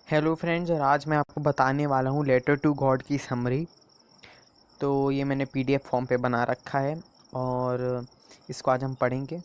Hello friends, और आज मैं आपको बताने वाला हूँ लेटर टू गॉड की समरी। तो ये मैंने पीडीएफ फॉर्म पे बना रखा है और इसको आज हम पढ़ेंगे।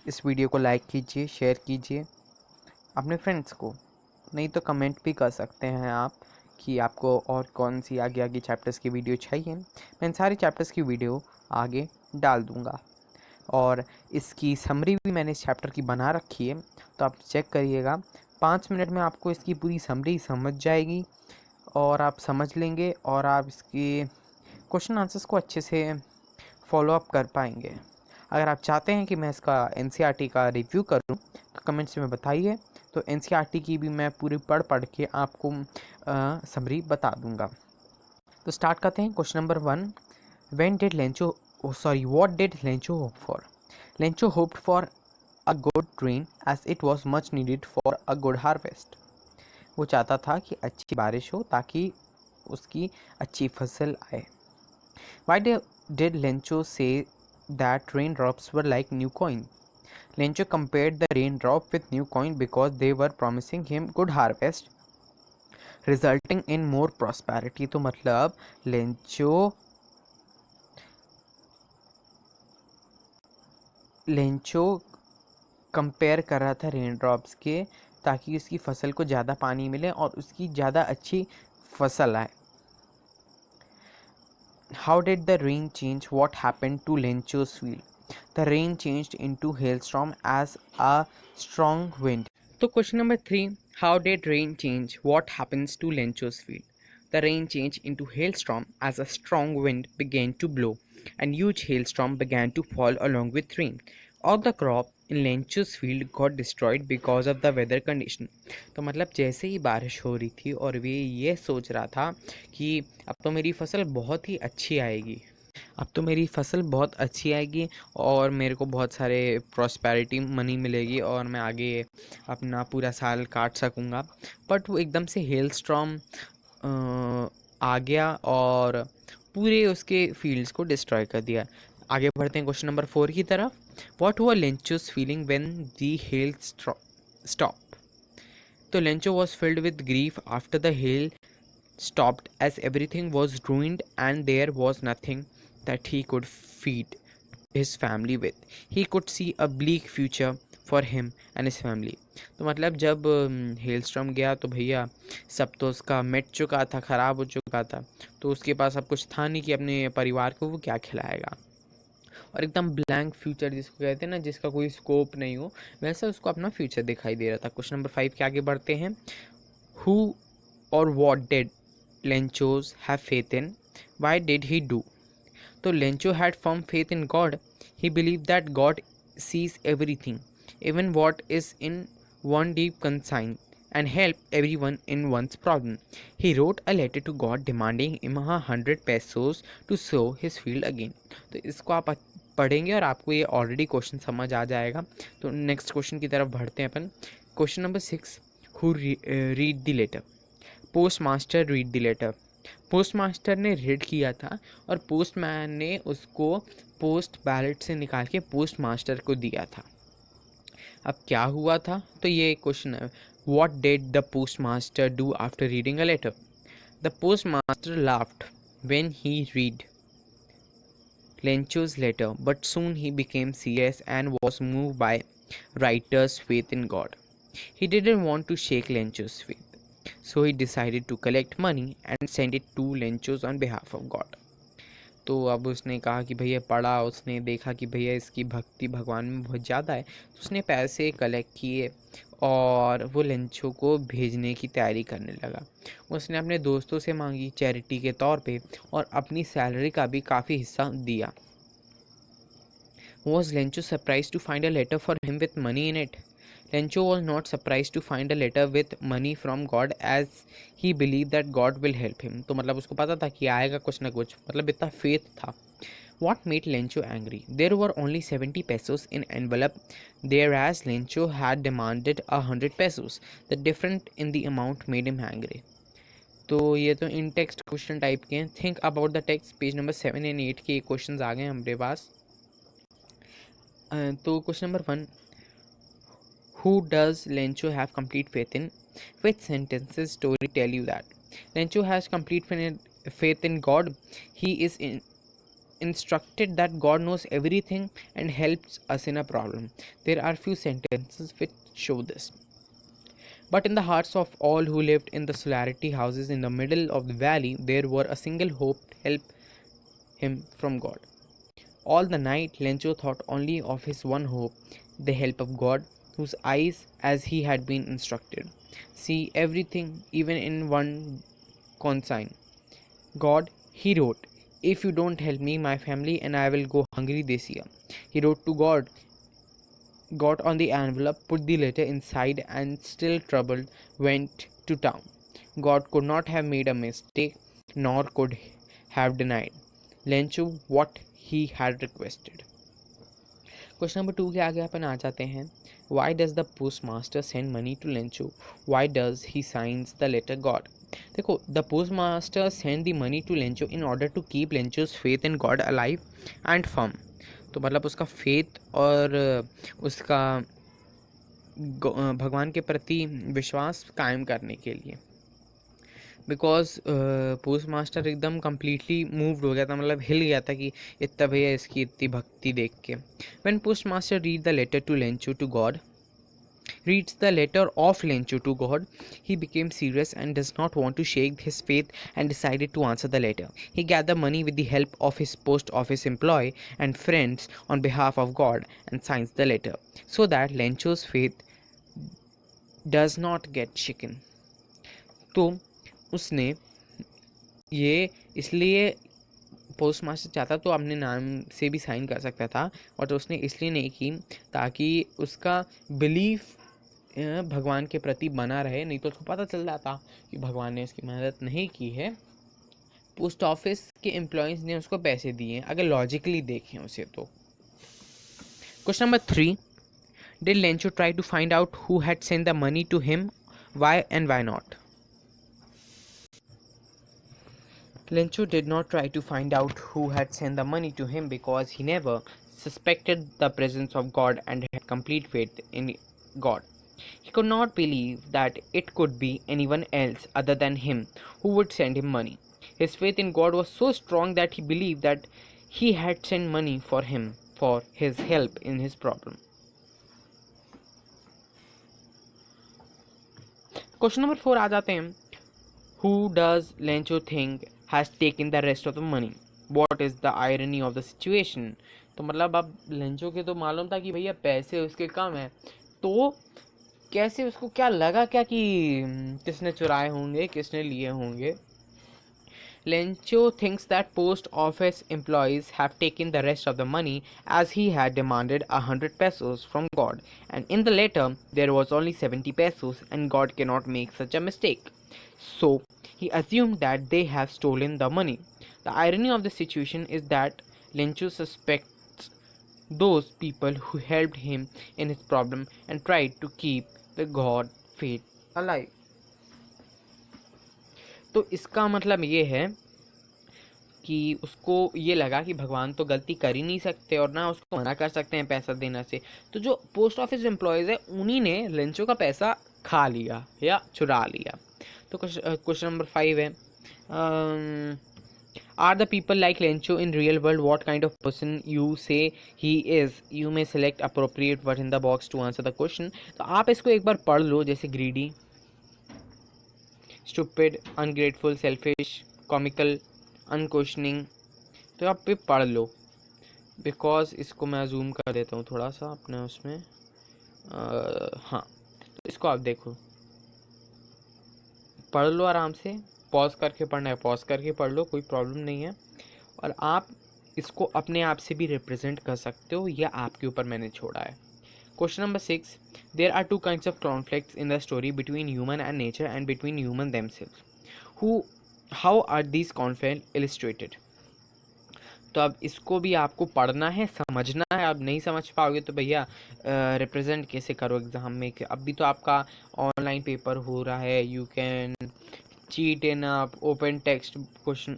इस वीडियो को लाइक कीजिए, शेयर कीजिए अपने फ्रेंड्स को, नहीं तो कमेंट भी कर सकते हैं आप कि आपको और कौन सी आगे आगे चैप्टर्स की वीडियो चाहिए। मैं इन सारे चैप्टर्स की वीडियो आगे डाल दूँगा और इसकी समरी भी मैंने इस चैप्टर की बना रखी है, तो आप चेक करिएगा। 5 मिनट में आपको इसकी पूरी समरी समझ जाएगी और आप समझ लेंगे और आप इसके क्वेश्चन आंसर्स को अच्छे से फॉलो अप कर पाएंगे। अगर आप चाहते हैं कि मैं इसका एनसीईआरटी का रिव्यू करूं तो कमेंट्स में बताइए, तो एनसीईआरटी की भी मैं पूरी पढ़ के आपको समरी बता दूंगा। तो स्टार्ट करते हैं। Question number 1, when did Lencho what did Lencho hope for? Lencho hoped for a good rain as it was much needed for a good harvest. वो चाहता था कि अच्छी बारिश हो ताकि उसकी अच्छी फसल आए। Why did Lencho say that raindrops were like new coin? Lencho compared the raindrop with new coin because they were promising him good harvest, resulting in more prosperity. तो मतलब लेंचो कंपेयर कर रहा था रेन ड्रॉप्स के, ताकि उसकी फसल को ज़्यादा पानी मिले और उसकी ज़्यादा अच्छी फसल आए। How did the rain change what happened to Lencho's field? The rain changed into hailstorm as a strong wind. तो question number 3, how did rain change what happens to Lencho's field? The rain changed into hailstorm as a strong wind began to blow and huge hailstorm began to fall along with rain. All the crop in Lencho's field got destroyed because of the weather condition. तो मतलब जैसे ही बारिश हो रही थी और वे ये सोच रहा था कि अब तो मेरी फसल बहुत ही अच्छी आएगी, अब तो मेरी फसल बहुत अच्छी आएगी और मेरे को बहुत सारे प्रॉस्पेरिटी मनी मिलेगी और मैं आगे अपना पूरा साल काट सकूँगा। बट वो एकदम से हेल स्टॉर्म आ गया और पूरे उसके फील्ड्स को डिस्ट्रॉय कर दिया। आगे बढ़ते हैं क्वेश्चन नंबर 4 की तरफ। व्हाट हुआ Lencho's feeling when the hail stop? तो Lencho was filled with grief after the hail stopped as everything was ruined and there was nothing that he could feed his family with. He could see a bleak future for him and his family. तो मतलब जब hailstorm गया तो भैया सब तो उसका मिट चुका था, ख़राब हो चुका था, तो उसके पास अब कुछ था नहीं कि अपने परिवार को वो क्या खिलाएगा। और एकदम ब्लैंक फ्यूचर जिसको कहते हैं ना, जिसका कोई स्कोप नहीं हो, वैसा उसको अपना फ्यूचर दिखाई दे रहा था। क्वेश्चन नंबर 5 के आगे बढ़ते हैं। हु और what did Lenchos have faith in? Why did he do? So Lencho had firm faith in God. He believed that God sees everything, even what is in one deep concern, and help everyone in one's problem. He wrote a letter to God demanding him 100 pesos to sow his field again. तो इसको आप पढ़ेंगे और आपको ये already question समझ आ जाएगा। तो नेक्स्ट क्वेश्चन की तरफ बढ़ते हैं अपन। Question number 6, who read the letter? Post master read the letter. Post master ने रीड किया था और पोस्टमैन ने उसको पोस्ट बैलेट से निकाल के पोस्ट मास्टर को दिया था। अब क्या हुआ था, तो ये क्वेश्चन है। What did the postmaster do after reading a letter? The postmaster laughed when he read Lencho's letter, but soon he became serious and was moved by writer's faith in God. He didn't want to shake Lencho's faith, so he decided to collect money and send it to Lencho's on behalf of God. तो अब उसने कहा कि भैया पढ़ा, उसने देखा कि भैया इसकी भक्ति भगवान में बहुत ज़्यादा है, तो उसने पैसे कलेक्ट किए और वो लेंचो को भेजने की तैयारी करने लगा। उसने अपने दोस्तों से मांगी चैरिटी के तौर पे और अपनी सैलरी का भी काफ़ी हिस्सा दिया। Was Lencho surprised to find a letter for him with money in it? Lencho was not surprised to find a letter with money from God as he believed that God will help him. तो मतलब उसको पता था कि आएगा कुछ ना कुछ, मतलब इतना फेथ था। What made Lencho angry? There were only 70 pesos in envelope, whereas Lencho had demanded 100 pesos. The difference in the amount made him angry. तो ये तो इन टेक्स्ट क्वेश्चन टाइप के हैं। Think about the text, page number 7 and 8 के question आ गए हमारे पास। तो question number 1, who does Lencho have complete faith in? Which sentences story tell you that? Lencho has complete faith in God. He is instructed that God knows everything and helps us in a problem. There are few sentences which show this. But in the hearts of all who lived in the solarity houses in the middle of the valley, there were a single hope to help him from God. All the night, Lencho thought only of his one hope, the help of God, whose eyes, as he had been instructed, see everything, even in one consign. God, he wrote, if you don't help me, my family and I will go hungry this year. He wrote to God, got on the envelope, put the letter inside, and still troubled, went to town. God could not have made a mistake, nor could have denied Lencho what he had requested. Question number 2 के आगे अपन आ जाते हैं. Why does the postmaster send money to Lencho? Why does he signs the letter God? देखो, the postmaster send the money to Lencho in order to keep Lencho's faith in God alive and firm. तो मतलब उसका faith और उसका भगवान के प्रति विश्वास कायम करने के लिए. बिकॉज पोस्ट मास्टर एकदम कम्प्लीटली मूव्ड हो गया था, मतलब हिल गया था कि इतना भैया इसकी इतनी भक्ति देख के. When post master read the letter to Lencho to God reads the letter of Lencho to God, he became serious and does not want to shake his faith and decided to answer the letter. He gathered money with the help of his post office employee and friends on behalf of God and signs the letter so that Lencho's faith does not get shaken. तो उसने ये इसलिए post master चाहता तो अपने नाम से भी साइन कर सकता था, और तो उसने इसलिए नहीं की ताकि उसका बिलीफ भगवान के प्रति बना रहे, नहीं तो उसको पता चल जाता कि भगवान ने इसकी मदद नहीं की है. पोस्ट ऑफिस के एम्प्लॉयज़ ने उसको पैसे दिए अगर लॉजिकली देखें उसे तो. Question number 3, did Lencho try to find out who had send the money to him, why and why not? Lencho did not try to find out who had sent the money to him because he never suspected the presence of God and had complete faith in God. He could not believe that it could be anyone else other than him who would send him money. His faith in God was so strong that he believed that he had sent money for him for his help in his problem. Question number 4 आ जाते हैं. Who does Lencho think has taken the rest of the money? What is the irony of the situation? तो मतलब अब Lencho के तो मालूम था कि भैया पैसे उसके कम है, तो कैसे उसको क्या लगा क्या कि किसने चुराए होंगे, किसने लिए होंगे. Lencho thinks that post office employees have taken the rest of the money as he had demanded 100 pesos from God, and in the letter there was only 70 pesos and God cannot make such a mistake. So he assumed that they have stolen the money. The irony of the situation is that Lencho suspects those people who helped him in his problem and tried to keep the God faith alive. तो इसका मतलब ये है कि उसको ये लगा कि भगवान तो गलती कर ही नहीं सकते और ना उसको मना कर सकते हैं पैसा देने से. तो जो पोस्ट ऑफिस एम्प्लॉयज़ है उन्हीं ने लेंचो का पैसा खा लिया या चुरा लिया. तो क्वेश्चन नंबर 5 है, are the people like Lencho in real world? What kind of person you say he is? You may select appropriate word in the box to answer the question. तो आप इसको एक बार पढ़ लो, जैसे greedy, stupid, ungrateful, selfish, comical, unquestioning. तो आप पे पढ़ लो. बिकॉज इसको मैं जूम कर देता हूँ थोड़ा सा अपने उसमें. हाँ, तो इसको आप देखो, पढ़ लो आराम से. पॉज करके पढ़ना है पॉज करके पढ़ लो, कोई प्रॉब्लम नहीं है. और आप इसको अपने आप से भी रिप्रेजेंट कर सकते हो, यह आपके ऊपर मैंने छोड़ा है. Question number 6, there are two kinds of conflicts in the story between human and nature and between human themselves. How are these conflict illustrated? तो अब इसको भी आपको पढ़ना है, समझना है. आप नहीं समझ पाओगे तो भैया रिप्रेजेंट कैसे करो एग्ज़ाम में. अभी तो आपका ऑनलाइन पेपर हो रहा है, you can cheat in open text question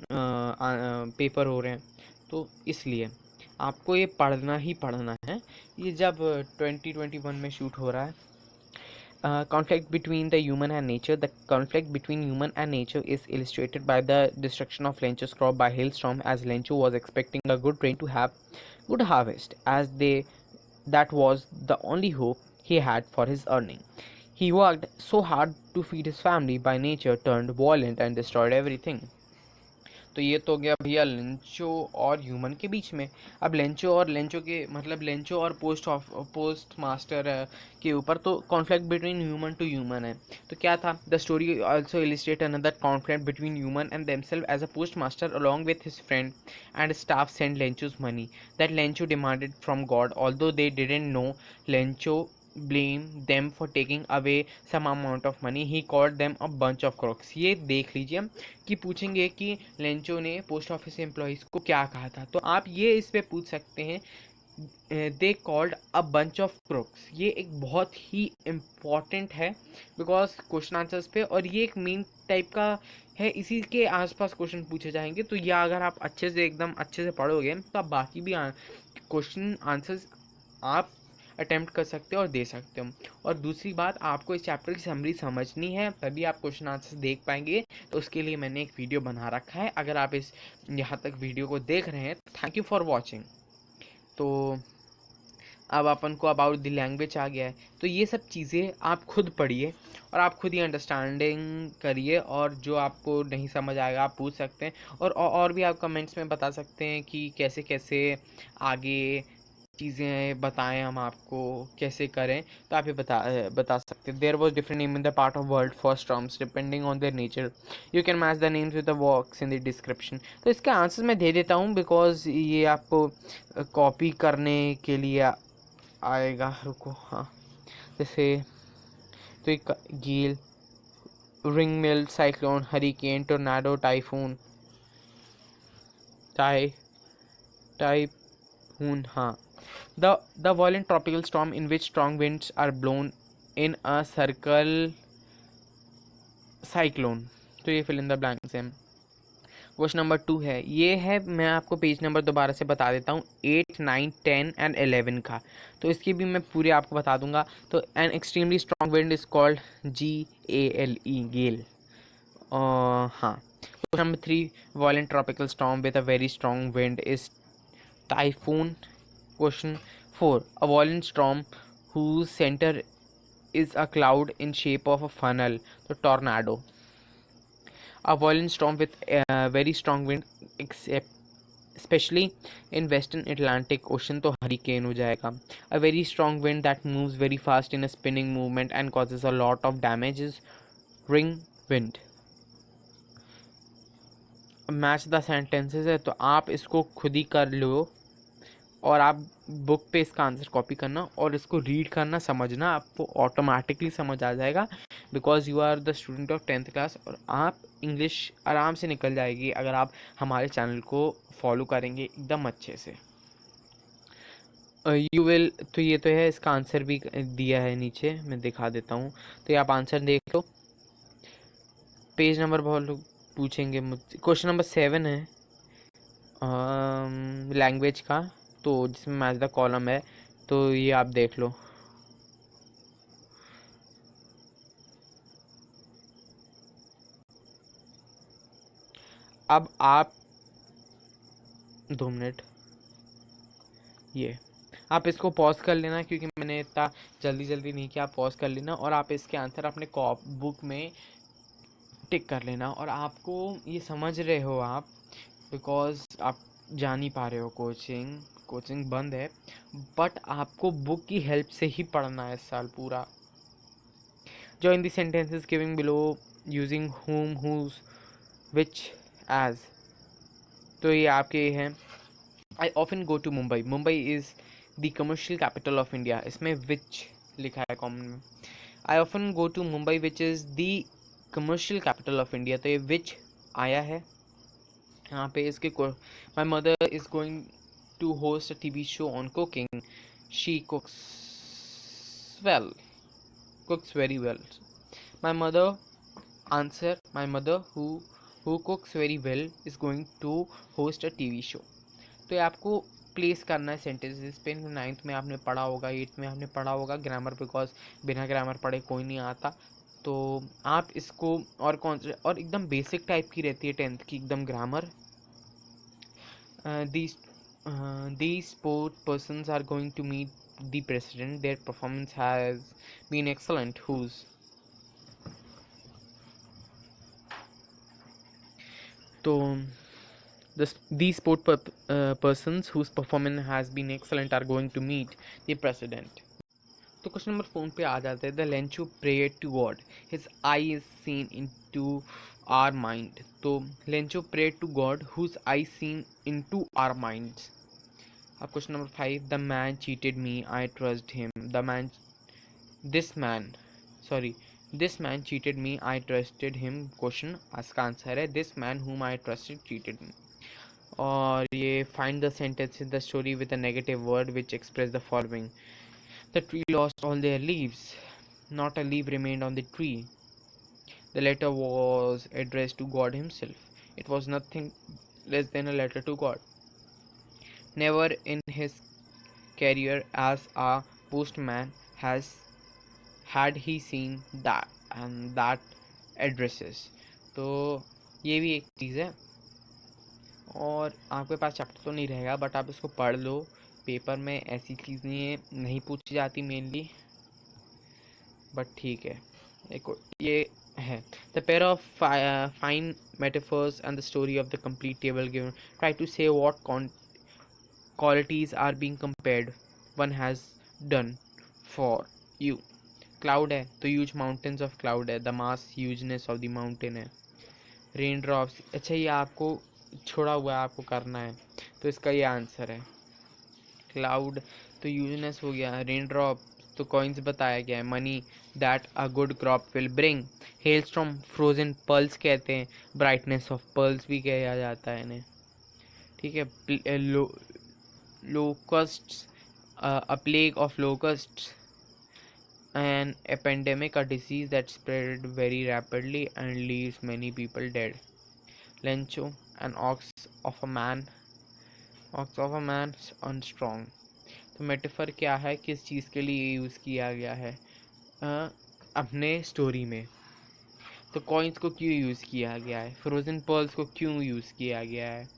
paper हो रहे हैं, तो इसलिए आपको ये पढ़ना ही पढ़ना है. ये जब 2021 में शूट हो रहा है. Conflict between the human and nature. The conflict between human and nature is illustrated by the destruction of Lencho's crop by hailstorm, as Lencho was expecting a good rain to have good harvest, as they that was the only hope he had for his earning. He worked so hard to feed his family, by nature turned violent and destroyed everything. तो ये तो हो गया भैया Lencho और human के बीच में. अब लेंचो के मतलब लेंचो और पोस्ट मास्टर के ऊपर तो conflict between human to human है. तो क्या था, the story also illustrate another conflict between human and themselves as a post master along with his friend and staff send Lencho's money that Lencho demanded from God. Although they didn't know, Lencho blamed them for taking away some amount of money. He called them a bunch of crooks. ये देख लीजिए कि पूछेंगे कि Lencho ने post office employees को क्या कहा था, तो आप ये इस पे पूछ सकते हैं they called a bunch of crooks. ये एक बहुत ही इम्पॉर्टेंट है बिकॉज क्वेश्चन आंसर्स पे, और ये एक मेन टाइप का है, इसी के आसपास क्वेश्चन पूछे जाएंगे. तो यह अगर आप अच्छे से एकदम अच्छे से पढ़ोगे तो आप बाकी भी क्वेश्चन आंसर्स आप अटेम्प्ट कर सकते हो और दे सकते हो. और दूसरी बात, आपको इस चैप्टर की समरी समझनी है तभी आप क्वेश्चन आंसर्स देख पाएंगे. तो उसके लिए मैंने एक वीडियो बना रखा है. अगर आप इस यहाँ तक वीडियो को देख रहे हैं तो थैंक यू फॉर वॉचिंग. तो अब अपन को अबाउट द लैंग्वेज आ गया है. तो ये सब चीज़ें आप खुद पढ़िए और आप खुद ही अंडरस्टैंडिंग करिए, और जो आपको नहीं समझ आएगा आप पूछ सकते हैं. और भी आप कमेंट्स में बता सकते हैं कि कैसे कैसे आगे चीज़ें बताएं, हम आपको कैसे करें. तो आप ये बता सकते हैं. There was different name in the part of world first terms depending on their nature. You can match the names with the works in the description. तो इसका आंसर मैं दे देता हूँ बिकॉज ये आपको कॉपी करने के लिए आएगा. रुको, हाँ, जैसे तो एक गील, रिंग मिल, cyclone, hurricane, tornado, typhoon, typhoon, हाँ. The violent tropical storm in which strong winds are blown in a circle, cyclone. तो ये fill in the blanks है. क्वेश्चन नंबर 2 है, ये है, मैं आपको पेज नंबर दोबारा से बता देता हूँ, 8, 9, 10 एंड 11 का. तो इसकी भी मैं पूरी आपको बता दूंगा. तो an extremely strong wind is called GALE, गेल. हाँ. Question number 3, violent tropical storm with a very strong wind is typhoon. Question 4. A violent storm whose center is a cloud in shape of a funnel, the tornado. A violent storm with very strong wind, especially in western Atlantic Ocean, तो hurricane हो जाएगा. A very strong wind that moves very fast in a spinning movement and causes a lot of damage is ring wind. Match the sentences है, तो आप इसको खुद ही कर लो और आप बुक पे इसका आंसर कॉपी करना और इसको रीड करना, समझना, आपको ऑटोमेटिकली समझ आ जाएगा because you are the student of 10th class. और आप इंग्लिश आराम से निकल जाएगी अगर आप हमारे चैनल को फॉलो करेंगे एकदम अच्छे से. यू विल, तो ये तो है, इसका आंसर भी दिया है नीचे, मैं दिखा देता हूँ. तो ये आप आंसर देख लो. पेज नंबर बहुत लोग पूछेंगे मुझसे. क्वेश्चन नंबर 7 है लैंग्वेज का, तो जिसमें मैच द कॉलम है, तो ये आप देख लो. अब आप 2 मिनट, ये आप इसको पॉज कर लेना क्योंकि मैंने इतना जल्दी नहीं किया. आप पॉज कर लेना और आप इसके आंसर अपने बुक में टिक कर लेना. और आपको ये समझ रहे हो आप, बिकॉज आप जा नहीं पा रहे हो, कोचिंग बंद है, बट आपको बुक की हेल्प से ही पढ़ना है इस साल पूरा. Join the sentences giving below using whom, whose, which, as. तो ये आपके हैं. I often go to Mumbai. Mumbai is the commercial capital of India. इसमें विच लिखा है कॉमन में. I often go to Mumbai which is the commercial capital of India. तो ये विच आया है यहाँ पे. इसके my mother is going to host a TV show on cooking. She cooks very well. My mother answer, my mother who cooks very well is going to host a TV show. तो ये आपको place करना है sentences पे। 9th में आपने पढ़ा होगा, 8th में आपने पढ़ा होगा ग्रामर, बिकॉज बिना ग्रामर पढ़े कोई नहीं आता। तो आप इसको और कौन से, और एकदम बेसिक टाइप की रहती है 10th की एकदम grammar. These sport persons are going to meet the president. Their performance has been excellent. So these persons whose performance has been excellent are going to meet the president. तो question number 4 पे आ जाते हैं। The Lencho prayer to God, his eye is seen into our mind. तो Lencho prayer to God whose eye seen into our minds. अब question number 5, the man cheated me, I trust him. This man this man cheated me, I trusted him. Question इसका answer है this man whom I trusted cheated me. और ये find the sentence in the story with a negative word which express the following. The tree lost all their leaves. Not a leaf remained on the tree. The letter was addressed to God Himself. It was nothing less than a letter to God. Never in his career as a postman had he seen that addresses. तो ये भी एक चीज़ है। और आपके पास chapter तो नहीं रहेगा, बट आप इसको पढ़ लो। पेपर में ऐसी चीज़ नहीं पूछी जाती मेनली, बट ठीक है। देखो ये है the pair of fine metaphors and the story of the complete table given. Try to say what qualities are being compared, one has done for you। Cloud है तो ह्यूज माउंटेन्स ऑफ क्लाउड है, the mass hugeness of the mountain है। Rain drops, अच्छा ये आपको छोड़ा हुआ है, आपको करना है, तो इसका ये आंसर है। क्लाउड तो ह्यूजनेस हो गया, रेन ड्रॉप तो कॉइन्स बताया गया है, money that a good crop will bring. Hailstorm frozen pearls कहते हैं, ब्राइटनेस ऑफ पर्ल्स भी कहा जाता है इन्हें, ठीक है। Locusts, a plague of locusts, an epidemic, a disease that spread very rapidly and leaves many people dead। Lencho, an ox of a man unstrong। तो मेटाफर क्या है, किस चीज़ के लिए यूज़ किया गया है? अपने स्टोरी में। तो कॉइन्स को क्यों यूज़ किया गया है? फ्रोजन पर्ल्स को क्यों यूज़ किया गया है?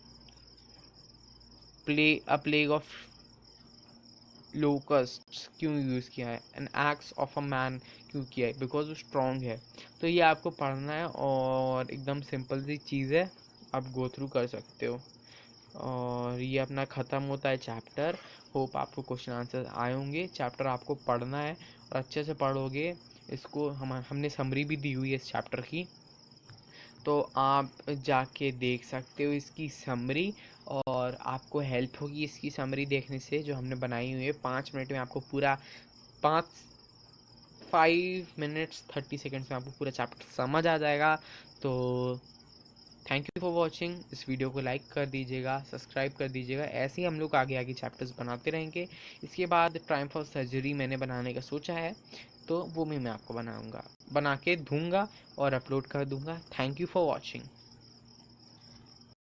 प्लेग ऑफ लोकस्ट्स क्यों यूज़ किया है? An X of a man क्यों किया है? बिकॉज वो स्ट्रॉन्ग है। तो ये आपको पढ़ना है और एकदम सिंपल सी चीज़ है, आप गो थ्रू कर सकते हो। और ये अपना ख़त्म होता है चैप्टर। होप आपको क्वेश्चन आंसर आए होंगे। चैप्टर आपको पढ़ना है और अच्छे से पढ़ोगे इसको। हमने समरी भी दी हुई है इस चैप्टर की, तो आप जाके देख सकते हो इसकी समरी, और आपको हेल्प होगी इसकी समरी देखने से जो हमने बनाई हुई है। 5 मिनट में आपको पूरा 5 मिनट्स 30 सेकेंड्स में आपको पूरा चैप्टर समझ आ जाएगा। तो थैंक यू फॉर वॉचिंग। इस वीडियो को लाइक कर दीजिएगा, सब्सक्राइब कर दीजिएगा। ऐसे ही हम लोग आगे आगे चैप्टर्स बनाते रहेंगे। इसके बाद ट्रायम्फ ऑफ सर्जरी मैंने बनाने का सोचा है, तो वो भी मैं आपको बना के दूंगा और अपलोड कर दूंगा। Thank you for watching.